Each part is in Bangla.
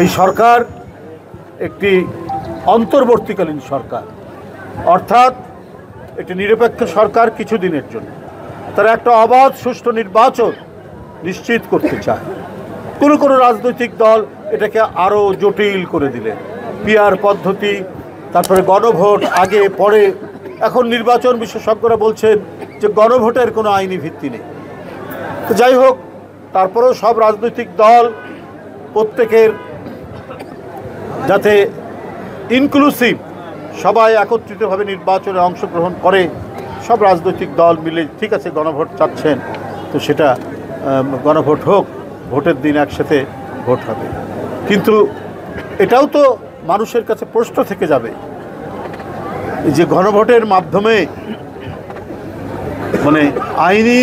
এই সরকার একটি অন্তর্বর্তীকালীন সরকার, অর্থাৎ একটি নিরপেক্ষ সরকার কিছুদিনের জন্য। তারা একটা অবাধ সুষ্ঠু নির্বাচন নিশ্চিত করতে চায়। কোনো রাজনৈতিক দল এটাকে আরও জটিল করে দিলেন। পিআর পদ্ধতি, তারপরে গণভোট আগে পরে। এখন নির্বাচন বিশেষজ্ঞরা বলছেন যে গণভোটের কোনো আইনি ভিত্তি নেই। তো যাই হোক, তারপরেও সব রাজনৈতিক দল প্রত্যেকের যাতে ইনক্লুসিভ, সবাই একত্রিতভাবে নির্বাচনে অংশগ্রহণ করে, সব রাজনৈতিক দল মিলে ঠিক আছে গণভোট চাচ্ছেন, তো সেটা গণভোট হোক, ভোটের দিন একসাথে ভোট হবে। কিন্তু এটাও তো মানুষের কাছে প্রশ্ন থেকে যাবে যে গণভোটের মাধ্যমে মানে আইনি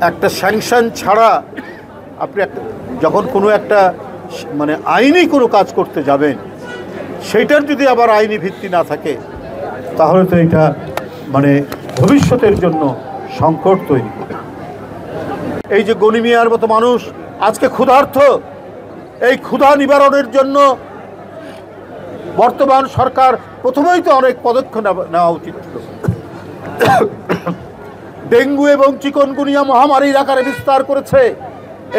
একটা স্যাংশন ছাড়া আপনি যখন কোনো একটা মানে আইনি কোনো কাজ করতে যাবেন, সেইটার যদি আবার আইনি ভিত্তি না থাকে, তাহলে তো এটা মানে ভবিষ্যতের জন্য সংকট তৈরি করে। এই যে গনি মিয়ার মতো মানুষ আজকে ক্ষুধার্ত, এই ক্ষুধা নিবারণের জন্য বর্তমান সরকার প্রথমেই তো অনেক পদক্ষেপ নেওয়া উচিত ছিল। ডেঙ্গু এবং চিকনগুনিয়া মহামারীর আকারে বিস্তার করেছে,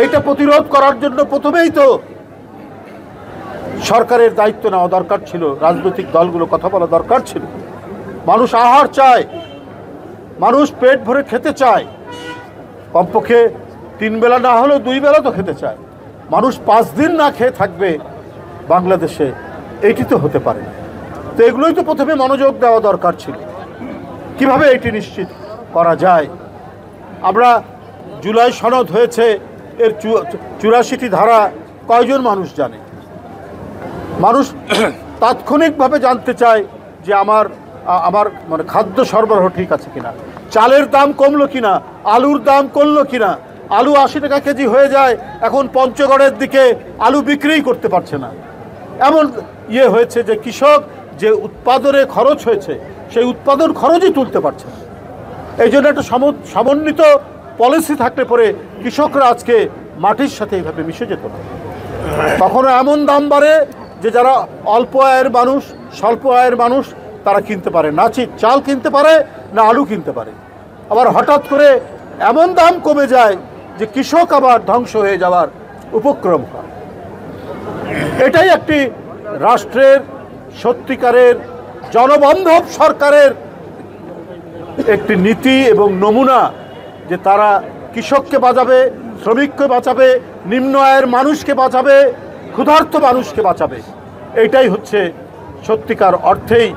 এইটা প্রতিরোধ করার জন্য প্রথমেই তো সরকারের দায়িত্ব নেওয়া দরকার ছিল, রাজনৈতিক দলগুলো কথা বলা দরকার ছিল। মানুষ আহার চায়, মানুষ পেট ভরে খেতে চায়, কমপক্ষে 3 বেলা না হলেও 2 বেলা তো খেতে চায়। মানুষ 5 দিন না খেয়ে থাকবে বাংলাদেশে, এইটি তো হতে পারে না। তো এগুলোই তো প্রথমে মনোযোগ দেওয়া দরকার ছিল, কিভাবে এটি নিশ্চিত করা যায়। আমরা জুলাই সনদ হয়েছে, এর 84টি ধারা কয়জন মানুষ জানে? মানুষ তাৎক্ষণিকভাবে জানতে চায় যে আমার মানে খাদ্য সরবরাহ ঠিক আছে কিনা, চালের দাম কমলো কিনা, আলুর দাম কমলো কিনা। আলু 80 টাকা কেজি হয়ে যায়, এখন পঞ্চগড়ের দিকে আলু বিক্রিই করতে পারছে না। এমন হয়েছে যে কৃষক যে উৎপাদনে খরচ হয়েছে, সেই উৎপাদন খরচই তুলতে পারছে না। এই জন্য একটা সমন্বিত পলিসি থাকলে পরে কৃষকরা আজকে মাটির সাথে এইভাবে মিশে যেত না। তখনও এমন দাম বাড়ে যে যারা অল্প আয়ের মানুষ, স্বল্প আয়ের মানুষ, তারা কিনতে পারে না, চাল কিনতে পারে না, আলু কিনতে পারে। আবার হঠাৎ করে এমন দাম কমে যায় যে কৃষক আবার ধ্বংস হয়ে যাওয়ার উপক্রম হয়। এটাই একটি রাষ্ট্রের সত্যিকারের জনবান্ধব সরকারের একটি নীতি এবং নমুনা, যে তারা কৃষককে বাঁচাবে, শ্রমিককে বাঁচাবে, নিম্ন আয়ের মানুষকে বাঁচাবে, ক্ষুধার্ত মানুষকে বাঁচাবে। এইটাই হচ্ছে সত্যিকার অর্থেই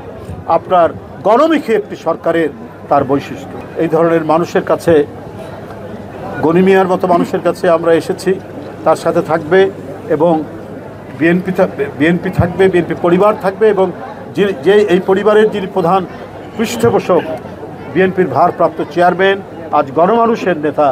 আপনার গণমুখী একটি সরকারের তার বৈশিষ্ট্য। এই ধরনের মানুষের কাছে, গনি মিয়ার মতো মানুষের কাছে আমরা এসেছি, তার সাথে থাকবে এবং বিএনপি থাকবে, বিএনপি পরিবার থাকবে, এবং যে এই পরিবারের যিনি প্রধান পৃষ্ঠপোষক, বিএনপির ভারপ্রাপ্ত চেয়ারম্যান, আজ গণমানুষের নেতা